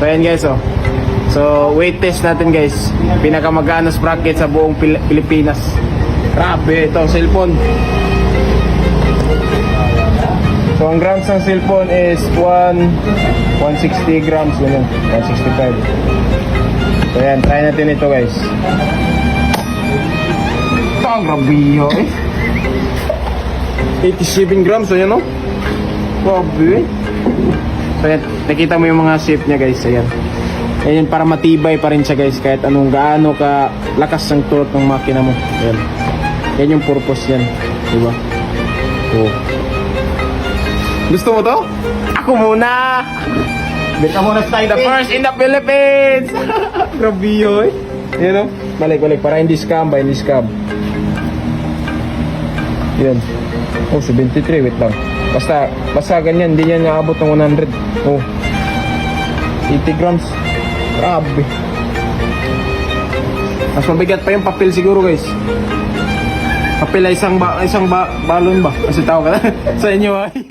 So ayan guys, oh. So weight test natin guys. Pinakamagaan na sprocket sa buong Pilipinas. Grabe, ito cellphone. So ang grams ng cellphone is 160 grams, yun, 165. So ayan, try natin ito guys. Ito ang grabiho eh. 87 grams, so yan, oh. Grabe. So ayan, nakita mo yung mga shape niya guys, ayan. Ayan, para matibay pa rin siya guys, kahit anong gaano ka lakas ng turot ng makina mo. Ayan. Yan yung purpose yan, diba? Oh. Gusto mo to? Ako muna! Bita muna tayo, the first in the Philippines! Grabe yun. Yan, oh. Balik, para hindi scam ba, hindi scam. Yan. Oh, 73, wait lang. Basta ganyan, hindi yan naabot ng 100. Oh. 80 grams. Grabe. Mas mabigat pa yung papel siguro guys. Papel ay isang balon ba? Kasi tao ka na sa inyo ay.